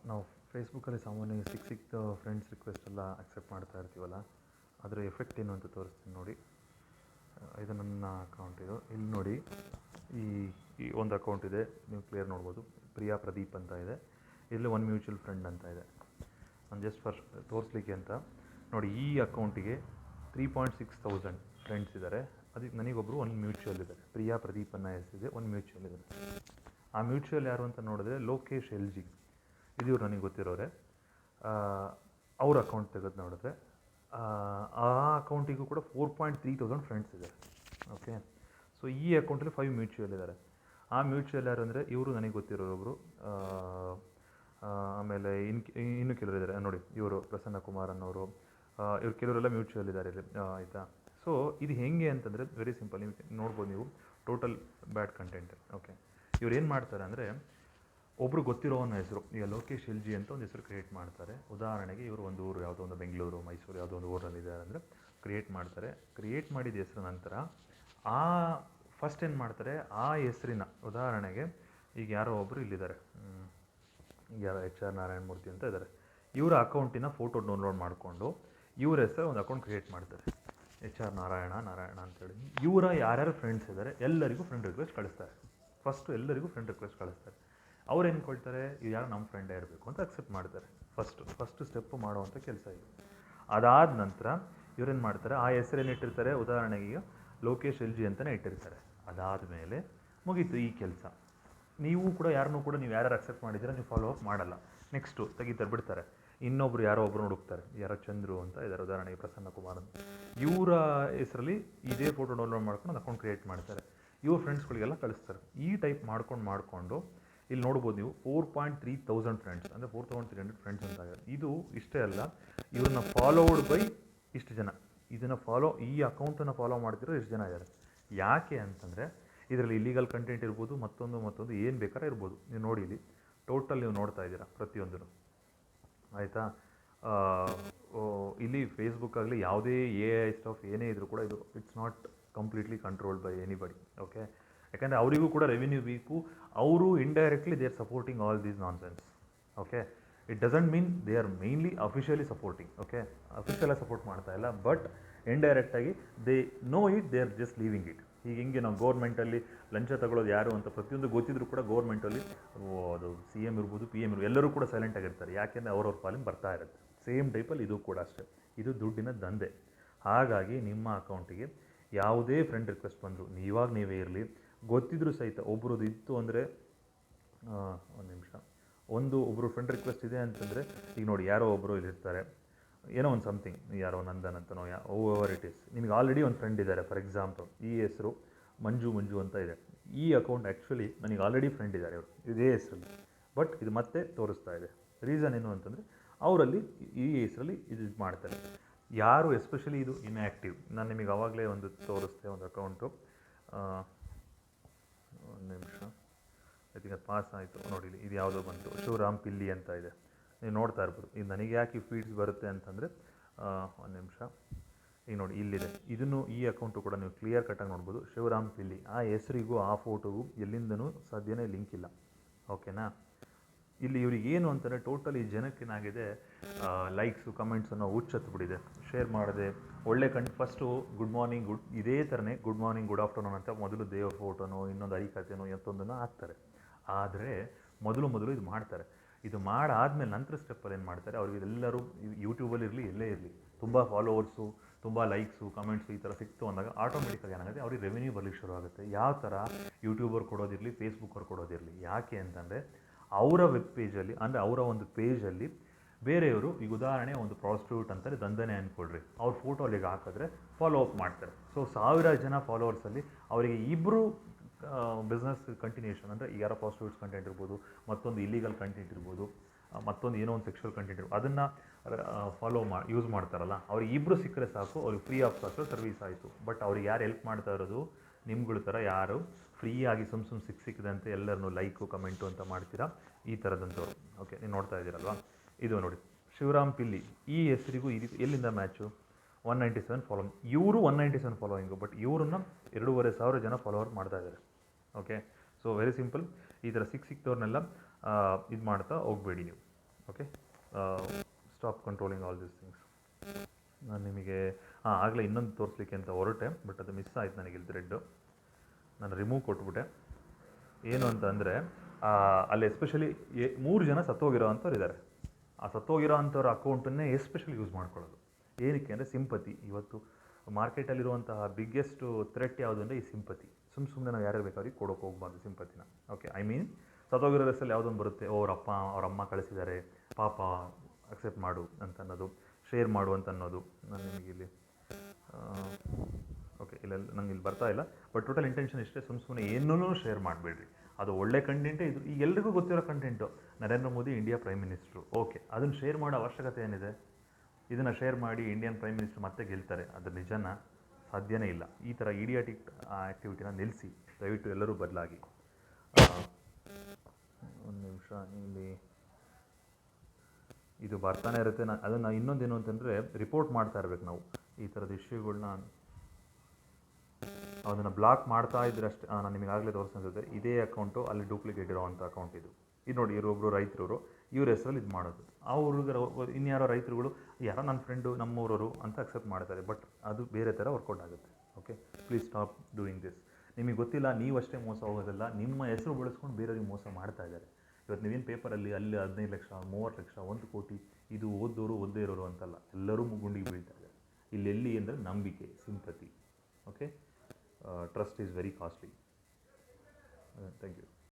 ನಾವು ಫೇಸ್ಬುಕ್ಕಲ್ಲಿ ಸಾಮಾನ್ಯವಾಗಿ ಸಿಕ್ಕಿದ ಫ್ರೆಂಡ್ಸ್ ರಿಕ್ವೆಸ್ಟ್ ಎಲ್ಲ ಅಕ್ಸೆಪ್ಟ್ ಮಾಡ್ತಾ ಇರ್ತೀವಲ್ಲ, ಅದರ ಎಫೆಕ್ಟ್ ಏನು ಅಂತ ತೋರಿಸ್ತೀನಿ ನೋಡಿ. ಇದು ನನ್ನ ಅಕೌಂಟ್. ಇಲ್ಲಿ ನೋಡಿ, ಈ ಈ ಒಂದು ಅಕೌಂಟ್ ಇದೆ, ನೀವು ಕ್ಲಿಯರ್ ನೋಡ್ಬೋದು, ಪ್ರಿಯಾ ಪ್ರದೀಪ್ ಅಂತ ಇದೆ. ಇಲ್ಲಿ ಒನ್ ಮ್ಯೂಚುವಲ್ ಫ್ರೆಂಡ್ ಅಂತ ಇದೆ. ನಾನು ಜಸ್ಟ್ ಫಸ್ಟ್ ತೋರಿಸ್ಲಿಕ್ಕೆ ಅಂತ ನೋಡಿ, ಈ ಅಕೌಂಟಿಗೆ 3,600 ಫ್ರೆಂಡ್ಸ್ ಇದ್ದಾರೆ. ಅದಕ್ಕೆ ನನಗೊಬ್ಬರು ಒಂದು ಮ್ಯೂಚುವಲ್ ಇದ್ದಾರೆ, ಪ್ರಿಯಾ ಪ್ರದೀಪ್ ಅನ್ನೋ ಹೆಸರಿದೆ, ಒಂದು ಮ್ಯೂಚುವಲ್ ಇದೆ. ಆ ಮ್ಯೂಚುವಲ್ ಯಾರು ಅಂತ ನೋಡಿದ್ರೆ ಲೋಕೇಶ್ ಎಲ್ ಜಿ, ಇದು ನನಗೆ ಗೊತ್ತಿರೋರೆ. ಅವ್ರ ಅಕೌಂಟ್ ತೆಗೆದು ನೋಡಿದ್ರೆ ಆ ಅಕೌಂಟಿಗೂ ಕೂಡ 4,300 ಫ್ರೆಂಡ್ಸ್ ಇದ್ದಾರೆ. ಓಕೆ, ಸೊ ಈ ಅಕೌಂಟಲ್ಲಿ 5 ಮ್ಯೂಚುವಲ್ ಇದ್ದಾರೆ. ಆ ಮ್ಯೂಚುವಲ್ ಯಾರು ಅಂದರೆ ಇವರು ನನಗೆ ಗೊತ್ತಿರೋರೊಬ್ಬರು. ಆಮೇಲೆ ಇನ್ನು ಕೆಲವರು ಇದ್ದಾರೆ ನೋಡಿ, ಇವರು ಪ್ರಸನ್ನ ಕುಮಾರ್ ಅನ್ನೋರು, ಇವ್ರು ಕೆಲವರೆಲ್ಲ ಮ್ಯೂಚುವಲ್ ಇದ್ದಾರೆ ಇಲ್ಲಿ, ಆಯಿತಾ. ಸೊ ಇದು ಹೇಗೆ ಅಂತಂದರೆ ವೆರಿ ಸಿಂಪಲ್, ನೀವು ನೋಡ್ಬೋದು, ನೀವು ಟೋಟಲ್ ಬ್ಯಾಡ್ ಕಂಟೆಂಟ್. ಓಕೆ, ಇವ್ರು ಏನು ಮಾಡ್ತಾರೆ ಅಂದರೆ, ಒಬ್ಬರು ಗೊತ್ತಿರೋನ ಹೆಸರು, ಈಗ ಲೋಕೇಶ್ ಎಲ್ ಜಿ ಅಂತ ಒಂದು ಹೆಸರು ಕ್ರಿಯೇಟ್ ಮಾಡ್ತಾರೆ. ಉದಾಹರಣೆಗೆ ಇವರು ಒಂದು ಊರು, ಯಾವುದೋ ಒಂದು ಬೆಂಗಳೂರು, ಮೈಸೂರು, ಯಾವುದೋ ಒಂದು ಊರಲ್ಲಿದ್ದಾರೆ ಅಂದರೆ ಕ್ರಿಯೇಟ್ ಮಾಡ್ತಾರೆ. ಕ್ರಿಯೇಟ್ ಮಾಡಿದ ಹೆಸರು ನಂತರ ಆ ಫಸ್ಟ್ ಏನು ಮಾಡ್ತಾರೆ, ಆ ಹೆಸರಿನ ಉದಾಹರಣೆಗೆ ಈಗ ಯಾರೋ ಒಬ್ಬರು ಇಲ್ಲಿದ್ದಾರೆ, ಯಾರೋ HR ನಾರಾಯಣ ಮೂರ್ತಿ ಅಂತ ಇದ್ದಾರೆ. ಇವರ ಅಕೌಂಟಿನ ಫೋಟೋ ಡೌನ್ಲೋಡ್ ಮಾಡಿಕೊಂಡು ಇವ್ರ ಹೆಸರು ಒಂದು ಅಕೌಂಟ್ ಕ್ರಿಯೇಟ್ ಮಾಡ್ತಾರೆ, HR ನಾರಾಯಣ ಅಂತೇಳಿ. ಇವರ ಯಾರ್ಯಾರು ಫ್ರೆಂಡ್ಸ್ ಇದ್ದಾರೆ ಎಲ್ಲರಿಗೂ ಫ್ರೆಂಡ್ ರಿಕ್ವೆಸ್ಟ್ ಕಳಿಸ್ತಾರೆ. ಫಸ್ಟು ಎಲ್ಲರಿಗೂ ಫ್ರೆಂಡ್ ರಿಕ್ವೆಸ್ಟ್ ಕಳಿಸ್ತಾರೆ. ಅವ್ರು ಏನು ಕೊಡ್ತಾರೆ, ಇದು ಯಾರು ನಮ್ಮ ಫ್ರೆಂಡೇ ಇರಬೇಕು ಅಂತ ಅಕ್ಸೆಪ್ಟ್ ಮಾಡ್ತಾರೆ. ಫಸ್ಟು ಸ್ಟೆಪ್ಪು ಮಾಡುವಂಥ ಕೆಲಸ ಇದು. ಅದಾದ ನಂತರ ಇವ್ರೇನು ಮಾಡ್ತಾರೆ, ಆ ಹೆಸರೇನು ಇಟ್ಟಿರ್ತಾರೆ, ಉದಾಹರಣೆಗೆ ಈಗ ಲೋಕೇಶ್ ಎಲ್ ಜಿ ಅಂತಲೇ ಇಟ್ಟಿರ್ತಾರೆ. ಅದಾದಮೇಲೆ ಮುಗೀತು ಈ ಕೆಲಸ. ನೀವು ಕೂಡ ಯಾರನ್ನೂ ಕೂಡ ನೀವು ಯಾರ್ಯಾರು ಅಕ್ಸೆಪ್ಟ್ ಮಾಡಿದ್ದೀರಾ ನೀವು ಫಾಲೋ ಅಪ್ ಮಾಡಲ್ಲ. ನೆಕ್ಸ್ಟು ತೆಗಿತಾರೆ, ಬಿಡ್ತಾರೆ. ಇನ್ನೊಬ್ರು ಯಾರೋ ಒಬ್ಬರು ಹುಡುಕ್ತಾರೆ, ಯಾರೋ ಚಂದ್ರು ಅಂತ ಇದ್ದಾರೆ, ಉದಾಹರಣೆಗೆ ಪ್ರಸನ್ನ ಕುಮಾರ್ ಅಂತ. ಇವರ ಹೆಸರಲ್ಲಿ ಇದೇ ಫೋಟೋ ಡೌನ್ಲೋಡ್ ಮಾಡ್ಕೊಂಡು ಒಂದು ಅಕೌಂಟ್ ಕ್ರಿಯೇಟ್ ಮಾಡ್ತಾರೆ. ಇವ್ರ ಫ್ರೆಂಡ್ಸ್ಗಳಿಗೆಲ್ಲ ಕಳಿಸ್ತಾರೆ. ಈ ಟೈಪ್ ಮಾಡ್ಕೊಂಡು ಇಲ್ಲಿ ನೋಡ್ಬೋದು ನೀವು 4,300 ಫ್ರೆಂಡ್ಸ್, ಅಂದರೆ 4,300 ಫ್ರೆಂಡ್ಸ್ ಅಂತ ಆಗಿದೆ. ಇದು ಇಷ್ಟೇ ಅಲ್ಲ, ಇವ್ರನ್ನ ಫಾಲೋಡ್ ಬೈ ಇಷ್ಟು ಜನ, ಇದನ್ನು ಈ ಅಕೌಂಟನ್ನು ಫಾಲೋ ಮಾಡ್ತಿರೋ ಇಷ್ಟು ಜನ ಇದ್ದಾರೆ. ಯಾಕೆ ಅಂತಂದರೆ ಇದರಲ್ಲಿ ಇಲ್ಲೀಗಲ್ ಕಂಟೆಂಟ್ ಇರ್ಬೋದು, ಮತ್ತೊಂದು ಏನು ಬೇಕಾದ್ರೆ ಇರ್ಬೋದು. ನೀವು ನೋಡಿ, ಇಲ್ಲಿ ಟೋಟಲ್ ನೀವು ನೋಡ್ತಾ ಇದ್ದೀರಾ ಪ್ರತಿಯೊಂದನ್ನು, ಆಯಿತಾ. ಇಲ್ಲಿ ಫೇಸ್ಬುಕ್ ಆಗಲಿ ಯಾವುದೇ AI ಸ್ಟಫ್ ಏನೇ ಇದ್ರೂ ಕೂಡ ಇದು it's not completely controlled by anybody. Okay, ಯಾಕಂದರೆ ಅವರಿಗೂ ಕೂಡ ರೆವಿನ್ಯೂ ಬೇಕು. ಅವರು indirectly they are supporting all these nonsense. Okay, it doesn't mean they are mainly officially supporting. Okay, ಅಫಿಷಿಯಲಾಗಿ ಸಪೋರ್ಟ್ ಮಾಡ್ತಾ ಇಲ್ಲ, ಬಟ್ ಇಂಡೈರೆಕ್ಟಾಗಿ they know it, they are just leaving it. ಈಗ ಹಿಂಗೆ ನಾವು ಗೌರ್ಮೆಂಟಲ್ಲಿ ಲಂಚ ತಗೊಳ್ಳೋದು ಯಾರು ಅಂತ ಪ್ರತಿಯೊಂದು ಗೊತ್ತಿದ್ರು ಕೂಡ ಗೌರ್ಮೆಂಟಲ್ಲಿ ಅದು CM ಇರ್ಬೋದು, PM ಇರ್ಬೋದು, ಎಲ್ಲರೂ ಕೂಡ ಸೈಲೆಂಟಾಗಿರ್ತಾರೆ. ಯಾಕೆಂದರೆ ಅವ್ರವ್ರ ಪಾಲಿಗೆ ಬರ್ತಾ ಇರುತ್ತೆ. ಸೇಮ್ ಟೈಪಲ್ಲಿ ಇದು ಕೂಡ ಅಷ್ಟೇ, ಇದು ದುಡ್ಡಿನ ದಂಧೆ. ಹಾಗಾಗಿ ನಿಮ್ಮ ಅಕೌಂಟಿಗೆ ಯಾವುದೇ ಫ್ರೆಂಡ್ ರಿಕ್ವೆಸ್ಟ್ ಬಂದರು, ನೀವೇ ಇರಲಿ, ಗೊತ್ತಿದ್ರೂ ಸಹಿತ ಒಬ್ರದ್ದು ಇತ್ತು ಅಂದರೆ, ಒಂದು ನಿಮಿಷ, ಒಬ್ಬರು ಫ್ರೆಂಡ್ ರಿಕ್ವೆಸ್ಟ್ ಇದೆ ಅಂತಂದರೆ, ಈಗ ನೋಡಿ ಯಾರೋ ಒಬ್ಬರು ಇಲ್ಲಿರ್ತಾರೆ, ಏನೋ ಒಂದು ಸಮಥಿಂಗ್, ಯಾರೋ ನಂದನ್ ಅಂತನೋ ಓವರ್ ಇಟ್ ಈಸ್, ನಿಮಗೆ ಆಲ್ರೆಡಿ ಒಂದು ಫ್ರೆಂಡ್ ಇದ್ದಾರೆ. ಫಾರ್ ಎಕ್ಸಾಂಪಲ್ ಈ ಹೆಸರು ಮಂಜು ಅಂತ ಇದೆ. ಈ ಅಕೌಂಟ್ ಆ್ಯಕ್ಚುಲಿ ನನಗೆ ಆಲ್ರೆಡಿ ಫ್ರೆಂಡ್ ಇದ್ದಾರೆ, ಇವರು ಇದೇ ಹೆಸರಲ್ಲಿ, ಬಟ್ ಇದು ಮತ್ತೆ ತೋರಿಸ್ತಾ ಇದೆ. ರೀಸನ್ ಏನು ಅಂತಂದರೆ ಅವರಲ್ಲಿ ಈ ಹೆಸರಲ್ಲಿ ಇದು ಮಾಡ್ತಾರೆ. ಯಾರು ಎಸ್ಪೆಷಲಿ ಇದು ಇನ್ಆ್ಯಕ್ಟಿವ್, ನಾನು ನಿಮಗೆ ಆವಾಗಲೇ ಒಂದು ತೋರಿಸ್ತೆ ಒಂದು ಅಕೌಂಟು, ಒಂದು ನಿಮಿಷ, ಐ ಥಿಂಕ್ ಅದು ಪಾಸ್ ಆಯಿತು ನೋಡಿ. ಇದು ಯಾವುದೋ ಬಂತು, ಶಿವರಾಮ್ ಪಿಲ್ಲಿ ಅಂತ ಇದೆ, ನೀವು ನೋಡ್ತಾ ಇರ್ಬೋದು. ಇದು ನನಗೆ ಯಾಕೆ ಫೀಡ್ಸ್ ಬರುತ್ತೆ ಅಂತಂದರೆ, ಒಂದು ನಿಮಿಷ, ಈಗ ನೋಡಿ ಇಲ್ಲಿದೆ, ಈ ಅಕೌಂಟು ಕೂಡ ನೀವು ಕ್ಲಿಯರ್ ಕಟ್ಟಾಗಿ ನೋಡ್ಬೋದು, ಶಿವರಾಮ್ ಪಿಲ್ಲಿ. ಆ ಹೆಸರಿಗೂ ಆ ಫೋಟೋಗೂ ಎಲ್ಲಿಂದನೂ ಸಾಧ್ಯನೇ ಲಿಂಕ್ ಇಲ್ಲ. ಓಕೆನಾ. ಇಲ್ಲಿ ಇವ್ರಿಗೆ ಏನು ಅಂತಂದರೆ ಟೋಟಲಿ ಜನಕ್ಕೇನಾಗಿದೆ, ಲೈಕ್ಸು ಕಮೆಂಟ್ಸ್ ಅನ್ನೋ ಹುಚ್ಚತ್ಬಿಟ್ಟಿದೆ. ಶೇರ್ ಮಾಡಿದೆ ಒಳ್ಳೆ ಫಸ್ಟು ಗುಡ್ ಮಾರ್ನಿಂಗ್, ಇದೇ ಥರನೇ ಗುಡ್ ಮಾರ್ನಿಂಗ್, ಗುಡ್ ಆಫ್ಟರ್ನೂನ್ ಅಂತ ಮೊದಲು ದೇವ್ರ ಫೋಟೋನೋ ಇನ್ನೊಂದು ಐಕತೆನೋ ಮತ್ತೊಂದನ್ನು ಹಾಕ್ತಾರೆ. ಆದರೆ ಮೊದಲು ಇದು ಮಾಡ್ತಾರೆ. ಇದು ಮಾಡಾದಮೇಲೆ ನಂತರ ಸ್ಟೆಪ್ಪಲ್ಲಿ ಏನು ಮಾಡ್ತಾರೆ, ಅವ್ರಿಗೆ ಎಲ್ಲರೂ ಯೂಟ್ಯೂಬಲ್ಲಿ ಇರಲಿ, ಎಲ್ಲೇ ಇರಲಿ, ತುಂಬ ಫಾಲೋವರ್ಸು, ತುಂಬ ಲೈಕ್ಸು ಕಮೆಂಟ್ಸು ಈ ಥರ ಸಿಕ್ತು ಅಂದಾಗ ಆಟೋಮೆಟಿಕ್ಕಾಗಿ ಏನಾಗುತ್ತೆ, ಅವ್ರಿಗೆ ರೆವಿನ್ಯೂ ಬರಲಿಕ್ಕೆ ಶುರು ಆಗುತ್ತೆ. ಯಾವ ಥರ ಯೂಟ್ಯೂಬರ್ ಕೊಡೋದಿರಲಿ, ಫೇಸ್ಬುಕ್ಕವ್ರು ಕೊಡೋದಿರಲಿ. ಯಾಕೆ ಅಂತಂದರೆ ಅವರ ವೆಬ್ ಪೇಜಲ್ಲಿ, ಅಂದರೆ ಅವರ ಒಂದು ಪೇಜಲ್ಲಿ ಬೇರೆಯವರು, ಈಗ ಉದಾಹರಣೆ ಒಂದು ಪ್ರಾಸ್ಟಿಟ್ಯೂಟ್ ಅಂತಾರೆ, ದಂಧನೆ ಅಂದ್ಕೊಳ್ರಿ, ಅವ್ರ ಫೋಟೋ ಅಲ್ಲಿಗೆ ಹಾಕಿದ್ರೆ ಫಾಲೋ ಅಪ್ ಮಾಡ್ತಾರೆ. ಸೊ 1000 ಜನ ಫಾಲೋವರ್ಸಲ್ಲಿ ಅವರಿಗೆ ಇಬ್ಬರು ಬಿಸ್ನೆಸ್ ಕಂಟಿನ್ಯೂಷನ್, ಅಂದರೆ ಯಾರೋ ಪ್ರಾಸ್ಟಿಟ್ಯೂಟ್ಸ್ ಕಂಟೆಂಟ್ ಇರ್ಬೋದು, ಮತ್ತೊಂದು ಇಲ್ಲಿಗಲ್ ಕಂಟೆಂಟ್ ಇರ್ಬೋದು, ಮತ್ತೊಂದು ಏನೋ ಒಂದು ಸೆಕ್ಷುವಲ್ ಕಂಟೆಂಟ್ ಇರ್ಬೋದು, ಅದನ್ನು ಯೂಸ್ ಮಾಡ್ತಾರಲ್ಲ, ಅವ್ರಿಗೆ ಇಬ್ಬರು ಸಿಕ್ಕರೆ ಸಾಕು, ಅವ್ರಿಗೆ ಫ್ರೀ ಆಫ್ ಕಾಸ್ಟ್ ಸರ್ವಿಸ್ ಆಯಿತು. ಬಟ್ ಅವ್ರಿಗೆ ಯಾರು ಹೆಲ್ಪ್ ಮಾಡ್ತಾ ಇರೋದು, ನಿಮ್ಗಳ ಥರ ಯಾರು ಫ್ರೀಯಾಗಿ ಸುಮ್ಮ ಸಿಕ್ಕಿದಂತೆ ಎಲ್ಲರನ್ನೂ ಲೈಕು ಕಮೆಂಟು ಅಂತ ಮಾಡ್ತೀರಾ, ಈ ಥರದಂಥವ್ರು. ಓಕೆ, ನೀವು ನೋಡ್ತಾ ಇದ್ದೀರಲ್ವಾ, ಇದು ನೋಡಿ ಶಿವರಾಮ್ ಪಿಲ್ಲಿ, ಈ ಹೆಸರಿಗೂ ಎಲ್ಲಿಂದ ಮ್ಯಾಚು, 197 ಫಾಲೋಯಿಂಗ್. ಇವರು 197 ಫಾಲೋಯಿಂಗು, ಬಟ್ ಇವ್ರನ್ನ 2500 ಜನ ಫಾಲೋವರ್ ಮಾಡ್ತಾ ಇದ್ದಾರೆ. Okay, so very simple. ಈ ಥರ ಸಿಕ್ತವ್ರನ್ನೆಲ್ಲ ಇದು ಮಾಡ್ತಾ ಹೋಗಬೇಡಿ ನೀವು. Okay, stop controlling all these things. ನಾನು ನಿಮಗೆ ಆಗಲೇ ಇನ್ನೊಂದು ತೋರಿಸ್ಲಿಕ್ಕೆ ಅಂತ ಹೊರಟೆ, ಬಟ್ ಅದು ಮಿಸ್ ಆಯ್ತು ನನಗೆ ಇಲ್ಲಿ ಥ್ರೆಡ್ಡು. ನಾನು ರಿಮೂವ್ ಕೊಟ್ಬಿಟ್ಟೆ. ಏನು ಅಂತ ಅಂದರೆ ಅಲ್ಲಿ ಎಸ್ಪೆಷಲಿ 3 ಜನ ಸತ್ತೋಗಿರೋ ಅಂಥವ್ರು ಇದ್ದಾರೆ. ಆ ಸತ್ತೋಗಿರೋ ಅಂಥವ್ರ ಅಕೌಂಟನ್ನೇ ಎಸ್ಪೆಷಲಿ ಯೂಸ್ ಮಾಡ್ಕೊಳ್ಳೋದು. ಏನಕ್ಕೆ ಅಂದರೆ ಸಿಂಪತಿ. ಇವತ್ತು ಮಾರ್ಕೆಟಲ್ಲಿರುವಂತಹ ಬಿಗ್ಗೆಸ್ಟ್ ಥ್ರೆಟ್ ಯಾವುದು ಅಂದರೆ ಈ ಸಿಂಪತಿ. ಸುಮ್ಮನೆ ನಾವು ಯಾರ್ಯಾರು ಬೇಕಾದ್ರಿಗೆ ಕೊಡೋಕೆ ಹೋಗ್ಬಾರ್ದು ಸಿಂಪತಿನ. ಓಕೆ, ಐ ಮೀನ್ ಸತ್ತೋಗಿರೋ ಹೆಸರಲ್ಲಿ ಯಾವುದೊಂದು ಬರುತ್ತೆ, ಅವ್ರ ಅಮ್ಮ ಕಳಿಸಿದ್ದಾರೆ, ಪಾಪ ಅಕ್ಸೆಪ್ಟ್ ಮಾಡು ಅಂತ ಅನ್ನೋದು, ಶೇರ್ ಮಾಡು ಅಂತ ಅನ್ನೋದು. ನಾನು ನಿಮಗೆ ಇಲ್ಲಿ ಓಕೆ, ಇಲ್ಲೆಲ್ಲ ನಂಗೆ ಇಲ್ಲಿ ಬರ್ತಾ ಇಲ್ಲ, ಬಟ್ ಟೋಟಲ್ ಇಂಟೆನ್ಷನ್ ಇಷ್ಟೇ, ಸುಮ್ಮನೆ ಏನನ್ನೂ ಶೇರ್ ಮಾಡಬೇಡ್ರಿ. ಅದು ಒಳ್ಳೆ ಕಂಟೆಂಟೇ. ಇದು ಈಗ ಎಲ್ರಿಗೂ ಗೊತ್ತಿರೋ content, Narendra Modi India prime minister. Okay, ಅದನ್ನು ಶೇರ್ ಮಾಡೋ ಅವಶ್ಯಕತೆ ಏನಿದೆ? ಇದನ್ನು ಶೇರ್ ಮಾಡಿ ಇಂಡಿಯನ್ ಪ್ರೈಮ್ ಮಿನಿಸ್ಟರ್ ಮತ್ತೆ ಗೆಲ್ತಾರೆ, ಅದು ನಿಜನಾ? ಸಾಧ್ಯನೇ ಇಲ್ಲ. ಈ ಥರ ಇಡಿಯಾಟಿಕ್ ಆ್ಯಕ್ಟಿವಿಟಿನ ನಿಲ್ಲಿಸಿ, ದಯವಿಟ್ಟು ಎಲ್ಲರೂ ಬದಲಾಗಿ. ಒಂದು ನಿಮಿಷ, ಇಲ್ಲಿ ಇದು ಬರ್ತಾನೆ ಇರುತ್ತೆ. ಅದನ್ನು ಇನ್ನೊಂದೇನು ಅಂತಂದರೆ ರಿಪೋರ್ಟ್ ಮಾಡ್ತಾ ಇರಬೇಕು ನಾವು ಈ ಥರದ ಇಶ್ಯೂಗಳನ್ನ. ಅದನ್ನು ಬ್ಲಾಕ್ ಮಾಡ್ತಾ ಇದ್ರೆ ಅಷ್ಟೇ. ನಾನು ನಿಮಗೆ ಆಗಲೇ ತೋರಿಸ್ತಿದ್ದೆ, ಇದೇ ಅಕೌಂಟು ಅಲ್ಲಿ ಡೂಪ್ಲಿಕೇಟ್ ಇರೋವಂಥ ಅಕೌಂಟ್ ಇದು. ನೋಡಿ, ಇವರೊಬ್ಬರು ರೈತರು, ಇವ್ರ ಹೆಸರಲ್ಲಿ ಇದು ಮಾಡೋದು. ಅವ್ರಿಗೆ ಇನ್ಯಾರೋ ರೈತರುಗಳು ಯಾರೋ ನನ್ನ ಫ್ರೆಂಡು, ನಮ್ಮೂರವರು ಅಂತ ಅಕ್ಸೆಪ್ಟ್ ಮಾಡ್ತಾರೆ, ಬಟ್ ಅದು ಬೇರೆ ಥರ ವರ್ಕೌಟ್ ಆಗುತ್ತೆ. Okay, please stop doing this. ನಿಮಗೆ ಗೊತ್ತಿಲ್ಲ, ನೀವಷ್ಟೇ ಮೋಸ ಹೋಗೋದಲ್ಲ, ನಿಮ್ಮ ಹೆಸರು ಬಳಸ್ಕೊಂಡು ಬೇರೆಯವ್ರಿಗೆ ಮೋಸ ಮಾಡ್ತಾ ಇದ್ದಾರೆ. ಇವತ್ತು ನೀವೇನು ಪೇಪರಲ್ಲಿ ಅಲ್ಲಿ 15 ಲಕ್ಷ, 30 ಲಕ್ಷ, 1 ಕೋಟಿ, ಇದು ಓದ್ದೋರು ಓದ್ದೇ ಇರೋರು ಅಂತಲ್ಲ, ಎಲ್ಲರೂ ಗುಂಡಿಗೆ ಬೀಳ್ತಾ ಇದ್ದಾರೆ. ಇಲ್ಲೆಲ್ಲಿ ಅಂದರೆ ನಂಬಿಕೆ, sympathy. Okay, trust is very costly. Thank you.